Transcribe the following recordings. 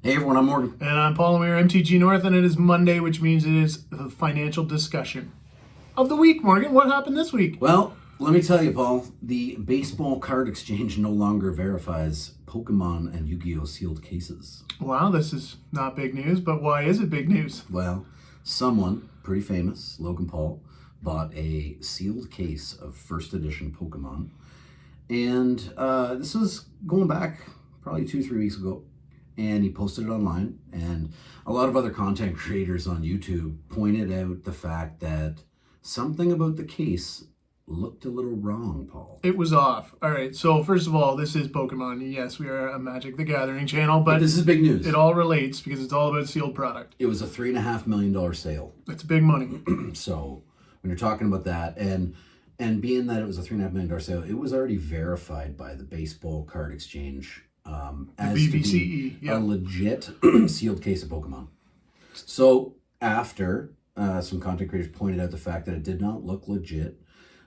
Hey everyone, I'm Morgan. And I'm Paul, and we're MTG North, and it is Monday, which means it is the financial discussion of the week. Morgan, what happened this week? Well, let me tell you, Paul, the baseball card exchange no longer verifies Pokemon and Yu-Gi-Oh! Sealed cases. Wow, this is not big news, but why is it big news? Well, someone pretty famous, Logan Paul, bought a sealed case of first edition Pokemon. And this was going back probably 2-3 weeks ago. And he posted it online, and a lot of other content creators on YouTube pointed out the fact that something about the case looked a little wrong, Paul. It was off. All right, so first of all, this is Pokemon. Yes, we are a Magic the Gathering channel, but this is big news. It all relates because it's all about sealed product. It was a $3.5 million sale. It's big money. So when you're talking about that, and being that it was a $3.5 million sale, it was already verified by the baseball card exchange as BBCE, to be a legit sealed case of Pokemon. So after some content creators pointed out the fact that it did not look legit,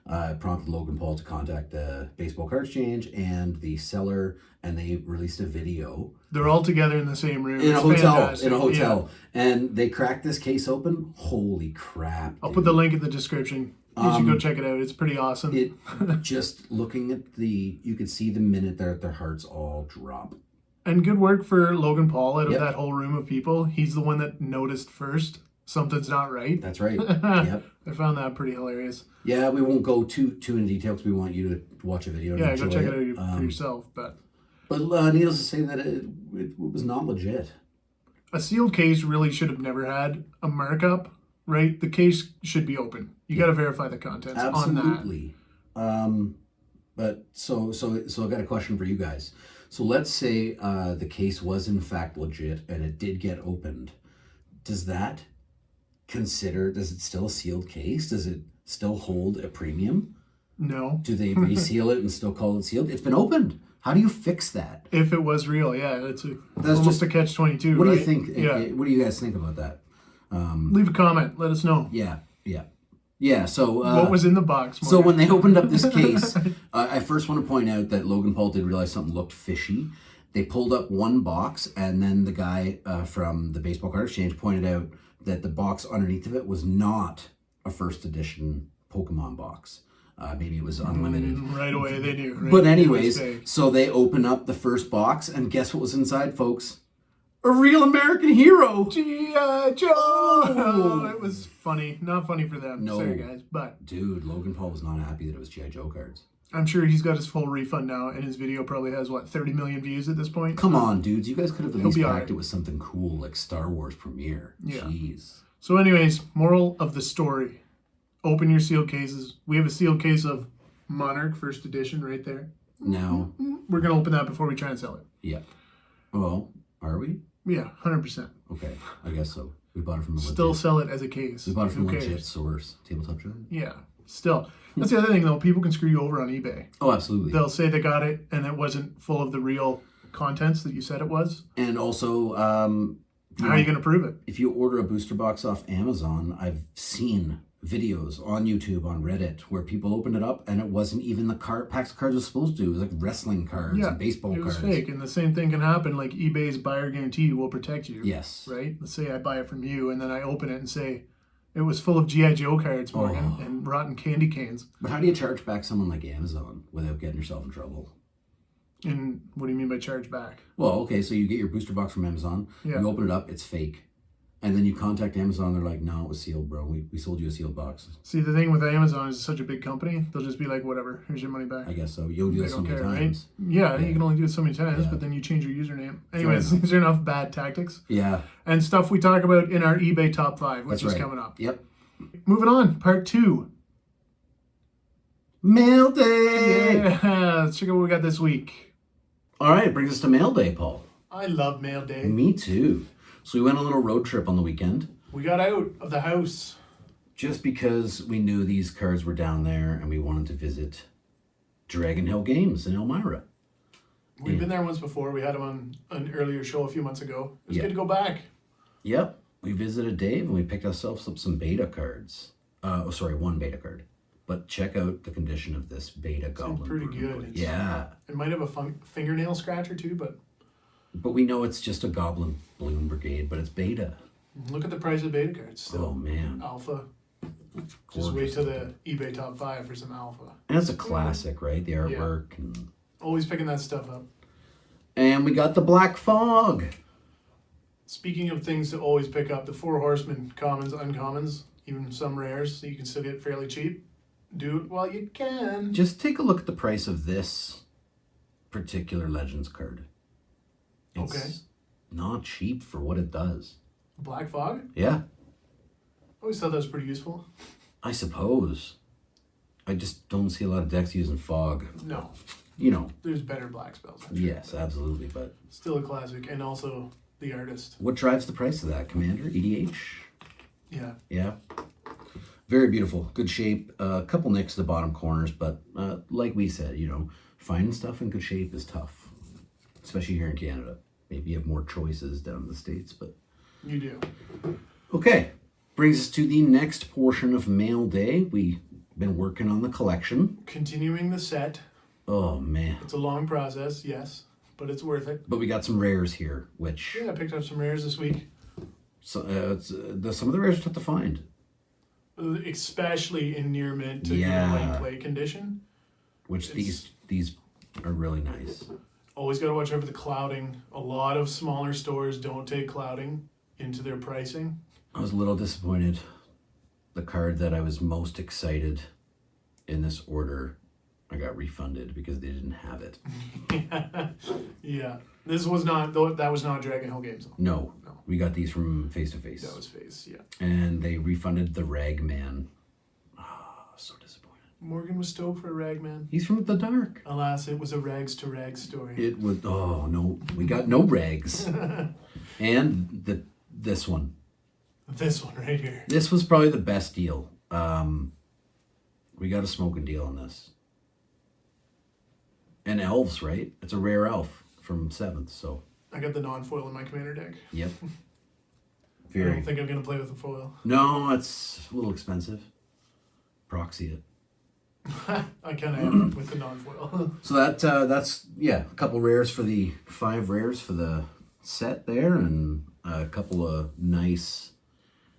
it prompted Logan Paul to contact the baseball card exchange and the seller, and they released a video. They're all together in the same room. In a hotel. Yeah. And they cracked this case open. Holy crap. I'll put the link in the description. You should go check it out. It's pretty awesome. It just looking at you could see the minute their hearts all drop. And good work for Logan Paul out of that whole room of people. He's the one that noticed first something's not right. That's right. Yep. I found that pretty hilarious. Yeah, we won't go too in detail because we want you to watch a video. Yeah, go check it out for yourself. But needless to say that it was not legit. A sealed case really should have never had a markup, right? The case should be open. You got to verify the contents on that. Absolutely. But so I got a question for you guys. So let's say the case was in fact legit and it did get opened. Does it still a sealed case? Does it still hold a premium? No. Do they reseal it and still call it sealed? It's been opened. How do you fix that? If it was real, yeah, that's almost a catch-22. What right? do you think? Yeah. What do you guys think about that? Leave a comment. Let us know. Yeah. So what was in the box? So when they opened up this case, I first want to point out that Logan Paul did realize something looked fishy. They pulled up one box, and then the guy from the baseball card exchange pointed out that the box underneath of it was not a first edition Pokemon box. Maybe it was unlimited. Right away they knew. Right? But anyways, so they open up the first box, and guess what was inside, folks? A real American hero. G.I. Joe. Oh, it was funny. Not funny for them. No. Sorry, guys. But dude, Logan Paul was not happy that it was G.I. Joe cards. I'm sure he's got his full refund now, and his video probably has, 30 million views at this point? Come on, dudes. You guys could have at least backed right. it with something cool like Star Wars premiere. Yeah. Jeez. So anyways, moral of the story. Open your sealed cases. We have a sealed case of Monarch First Edition right there. Now. We're going to open that before we try and sell it. Yeah. Well, are we? Yeah, 100%. Okay, I guess so. We bought it from Still sell it as a case. We bought it from a legit source. TableTopGiant. Yeah, still. That's the other thing, though. People can screw you over on eBay. Oh, absolutely. They'll say they got it, and it wasn't full of the real contents that you said it was. And also, how are you going to prove it? If you order a booster box off Amazon, I've seen videos on YouTube, on Reddit, where people opened it up and it wasn't even the packs of cards was supposed to. It was like wrestling cards and baseball cards. It was fake. And the same thing can happen. Like eBay's buyer guarantee will protect you. Yes. Right? Let's say I buy it from you and then I open it and say, it was full of G.I. Joe cards, Morgan, and rotten candy canes. But how do you charge back someone like Amazon without getting yourself in trouble? And what do you mean by charge back? Well, okay, so you get your booster box from Amazon. Yeah. You open it up, it's fake. And then you contact Amazon, they're like, no, it was sealed, bro. We sold you a sealed box. See, the thing with Amazon is it's such a big company, they'll just be like, whatever, here's your money back. I guess so. You'll do that so many times. Right? Yeah, you can only do it so many times, but then you change your username. Anyways, these are enough bad tactics. Yeah. And stuff we talk about in our eBay top 5, which is coming up. Yep. Moving on, part 2. Mail day! Yeah, let's check out what we got this week. All right, it brings us to mail day, Paul. I love mail day. Me too. So we went on a little road trip on the weekend. We got out of the house. Just because we knew these cards were down there and we wanted to visit Dragon Hill Games in Elmira. We've been there once before. We had them on an earlier show a few months ago. It was good to go back. Yep. We visited Dave and we picked ourselves up some beta cards. One beta card. But check out the condition of this beta goblin. Pretty good. Yeah. It might have a fingernail scratcher too, but But we know it's just a Goblin Bloom Brigade, but it's beta. Look at the price of beta cards still. Oh, man. Alpha. Gorgeous. Just wait till the eBay top 5 for some alpha. And it's a classic, right? The artwork. And Always picking that stuff up. we got the Black Fog. Speaking of things to always pick up, the Four Horsemen, commons, uncommons, even some rares that you can still get fairly cheap. Do it while you can. Just take a look at the price of this particular Legends card. It's not cheap for what it does. Black Fog? Yeah, I always thought that was pretty useful. I suppose. I just don't see a lot of decks using Fog. No. You know. There's better black spells. Yes, absolutely. But still a classic, and also the artist. what drives the price of that, Commander? EDH? Yeah. Yeah. Very beautiful. Good shape. A couple nicks to the bottom corners, but like we said, finding stuff in good shape is tough, especially here in Canada. Maybe you have more choices down in the States, but... You do. Okay. Brings us to the next portion of Mail Day. We've been working on the collection. Continuing the set. Oh, man. It's a long process, yes, but it's worth it. But we got some rares here, which... Yeah, I picked up some rares this week. So, some of the rares are tough to find. Especially in near mint to late play condition. Which these are really nice. Always got to watch out for the clouding. A lot of smaller stores don't take clouding into their pricing. I was a little disappointed. The card that I was most excited in this order, I got refunded because they didn't have it. Yeah. That was not Dragon Hill Games. No. We got these from Face to Face. That was Face, yeah. And they refunded the Ragman. So disappointed. Morgan was stoked for a Ragman. He's from the dark. Alas, it was a rags to rags story. It was, no, we got no rags. And this one. This one right here. This was probably the best deal. We got a smoking deal on this. And elves, right? It's a rare elf from 7th, so... I got the non-foil in my commander deck. Yep. I don't think I'm going to play with the foil. No, it's a little expensive. Proxy it. I kind of am with the non-foil. So that's a couple rares for the 5 rares for the set there, and a couple of nice...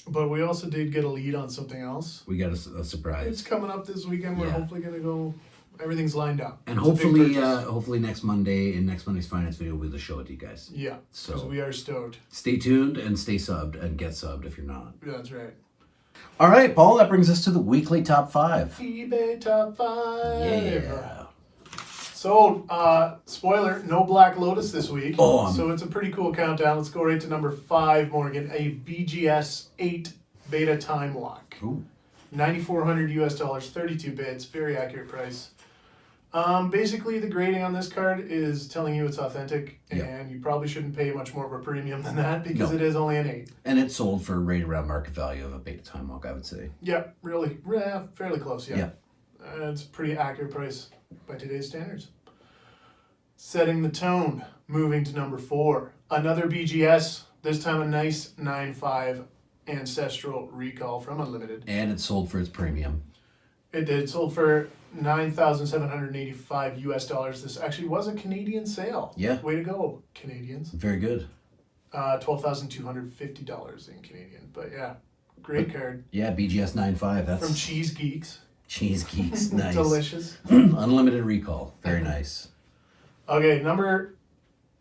But we also did get a lead on something else. We got a surprise. It's coming up this weekend. We're hopefully going to go... Everything's lined up. And hopefully next Monday, in next Monday's finance video, we'll just show it to you guys. Yeah, because we are stoked. Stay tuned and stay subbed and get subbed if you're not. Yeah, that's right. All right, Paul, that brings us to the weekly top 5. eBay top 5. Yeah. So, spoiler, no Black Lotus this week. Oh, so it's a pretty cool countdown. Let's go right to number 5, Morgan. A BGS 8 beta time lock. Ooh. $9,400 US, 32 bits, very accurate price. Basically, the grading on this card is telling you it's authentic, and you probably shouldn't pay much more of a premium than that because it is only an 8. And it sold for right around market value of a beta time lock, I would say. Yeah, really, fairly close, yeah. It's a pretty accurate price by today's standards. Setting the tone, moving to number 4. Another BGS, this time a nice 9.5 Ancestral Recall from Unlimited. And it sold for its premium. It did. Sold for $9,785 US. This actually was a Canadian sale. Yeah. Way to go, Canadians. Very good. $12,250 in Canadian. But yeah, great card. Yeah, BGS 9.5. That's from Cheese Geeks. Cheese Geeks, nice. Delicious. Unlimited recall. Very nice. Okay, number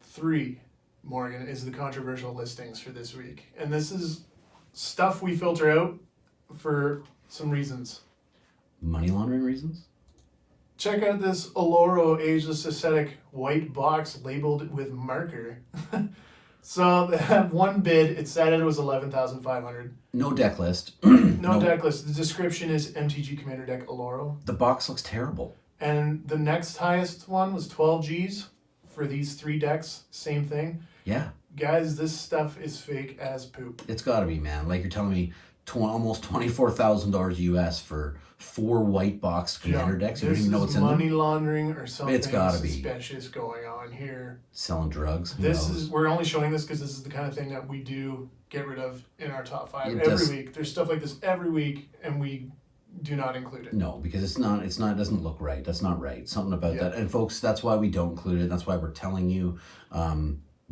3, Morgan, is the controversial listings for this week. And this is stuff we filter out for some reasons. Money laundering reasons? Check out this Oloro Ageless Aesthetic white box labeled with marker. So they have one bid. It said it was $11,500. No deck list. No deck list. The description is MTG Commander Deck Oloro. The box looks terrible. And the next highest one was 12 Gs for these 3 decks. Same thing. Yeah. Guys, this stuff is fake as poop. It's got to be, man. Like you're telling me almost $24,000 US for 4 white box commander decks. You don't even know what's in them. Money laundering or something It's gotta suspicious going on here. Selling drugs. We're only showing this because this is the kind of thing that we do get rid of in our top 5 week. There's stuff like this every week, and we do not include it. No, because it doesn't look right. That's not right. Something about that. And folks, that's why we don't include it. That's why we're telling you.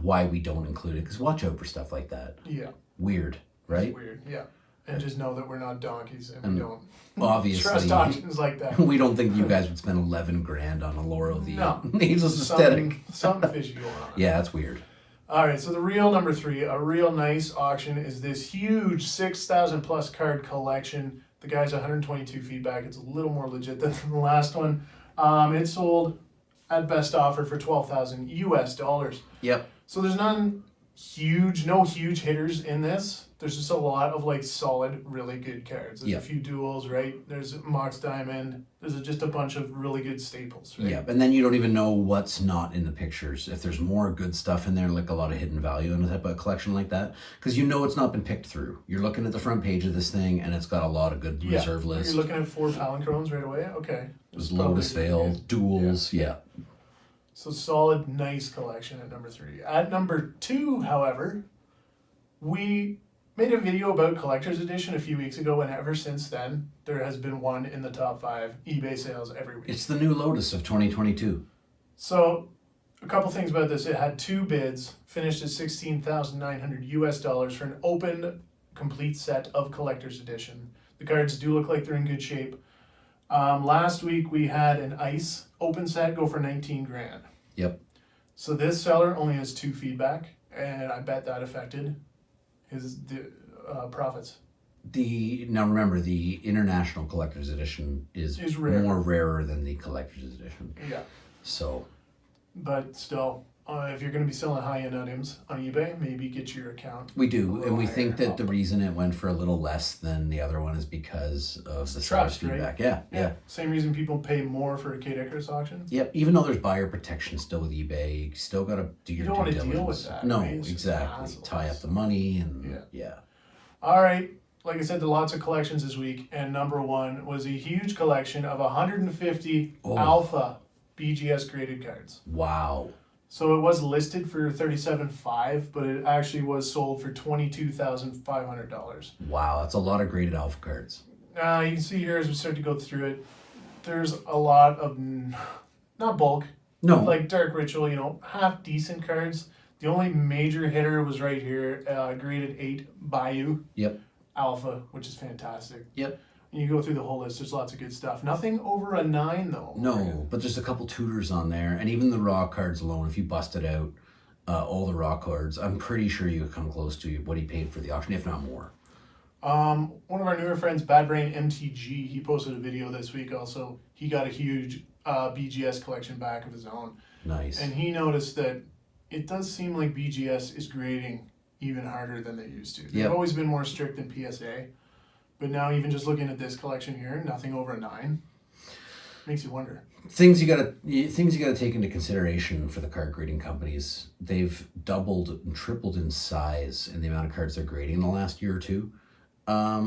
why we don't include it, because watch out for stuff like that. Yeah. Weird, right? It's weird, yeah. And just know that we're not donkeys and we don't Obviously, trust auctions like that. we don't think you guys would spend 11 grand on a Laurel the No. Needless aesthetic. Something fishy going on. Yeah, that's weird. All right, so the real number 3, a real nice auction, is this huge 6,000 plus card collection. The guy's 122 feedback. It's a little more legit than the last one. It sold at best offer for $12,000 US. Yep. So there's no huge hitters in this. There's just a lot of like solid, really good cards. There's a few duels, right? There's Mox Diamond. There's just a bunch of really good staples, right? Yep, and then you don't even know what's not in the pictures. If there's more good stuff in there, like a lot of hidden value in a type of collection like that, because you know it's not been picked through. You're looking at the front page of this thing, and it's got a lot of good reserve list. You're looking at 4 Palinchromes right away? Okay. There's Lotus Veil, duels, yeah. So solid, nice collection at number 3. At number 2, however, we made a video about Collector's Edition a few weeks ago, and ever since then, there has been one in the top 5 eBay sales every week. It's the new Lotus of 2022. So, a couple things about this. It had 2 bids, finished at $16,900 US for an open, complete set of Collector's Edition. The cards do look like they're in good shape. Last week, we had an Ice open set go for 19 grand. Yep. So this seller only has 2 feedback, and I bet that affected his profits. Now remember, the International Collector's Edition is more rarer than the Collector's Edition. Yeah. So. But still, if you're going to be selling high-end items on eBay, maybe get your account. We do, and we think that the reason it went for a little less than the other one is because of the seller's feedback. Right? Yeah. Same reason people pay more for a Kate Icarus auction. Yep, even though there's buyer protection still with eBay, you still got to do your due diligence. You don't want to deal with that. No, right? exactly. Tie up the money and yeah. All right. Like I said, there are lots of collections this week, and number 1 was a huge collection of 150 alpha BGS graded cards. Wow. So it was listed for $37,500, but it actually was sold for $22,500. Wow, that's a lot of graded alpha cards. You can see here as we start to go through it, there's a lot of, not bulk, like Dark Ritual, half decent cards. The only major hitter was right here, graded 8 Bayou. Yep. Alpha, which is fantastic. Yep. And you go through the whole list, there's lots of good stuff. Nothing over a 9 though. No, but there's a couple tutors on there, and even the raw cards alone, if you busted out all the raw cards, I'm pretty sure you could come close to what he paid for the auction, if not more. One of our newer friends, Bad Brain MTG, he posted a video this week also. He got a huge BGS collection back of his own. Nice. And he noticed that it does seem like BGS is grading even harder than they used to. They've always been more strict than PSA. But now, even just looking at this collection here, nothing over a 9 makes you wonder. Things you gotta take into consideration for the card grading companies. They've doubled and tripled in size in the amount of cards they're grading in the last year or two,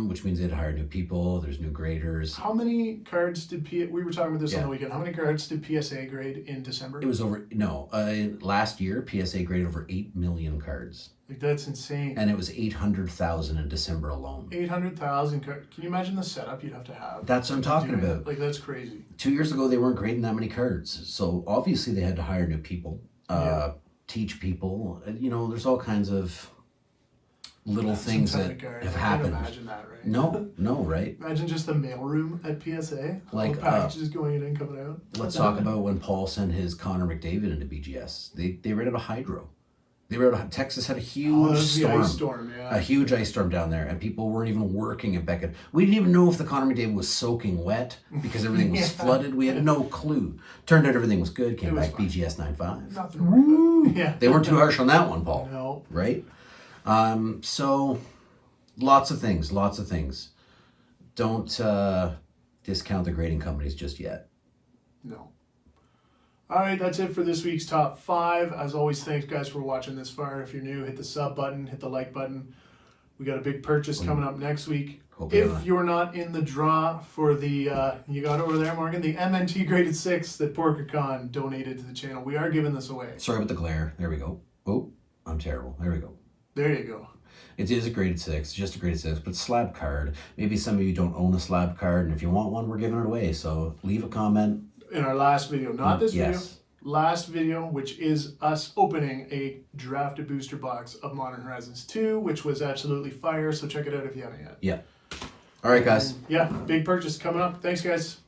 which means they'd hire new people. There's new graders. How many cards did we were talking about this on the weekend? How many cards did PSA grade in December? It was last year PSA graded over 8 million cards. Like, that's insane. And it was 800,000 in December alone. 800,000 cards. Can you imagine the setup you'd have to have? That's what I'm talking about. Like, that's crazy. 2 years ago, they weren't grading that many cards. So obviously they had to hire new people, teach people. There's all kinds of little things that have happened. I can't imagine that, right? No, right? Imagine just the mailroom at PSA. Like all packages going in and coming out. Let's talk about when Paul sent his Connor McDavid into BGS. They ran out of hydro. Texas had a huge storm. A huge ice storm down there, and people weren't even working at Beckett. We didn't even know if the Connor McDavid was soaking wet because everything was flooded. We had no clue. Turned out everything was good. Came back fine. BGS 9.5. Nothing wrong. Yeah. They weren't too harsh on that one, Paul. No. Right? So lots of things. Don't discount the grading companies just yet. No. All right, that's it for this week's top 5. As always, thanks guys for watching this far. If you're new, hit the sub button, hit the like button. We got a big purchase coming up next week. If you're not in the draw for the, you got it over there, Morgan, the MNT graded 6 that PorkerCon donated to the channel. We are giving this away. Sorry about the glare. There we go. Oh, I'm terrible. There we go. There you go. It is a graded 6, just a graded 6, but slab card. Maybe some of you don't own a slab card, and if you want one, we're giving it away. So leave a comment. In our last video, not this video. last video, which is us opening a drafted booster box of Modern Horizons 2, which was absolutely fire. So check it out if you haven't yet. Yeah. All right, guys. Yeah, big purchase coming up. Thanks, guys.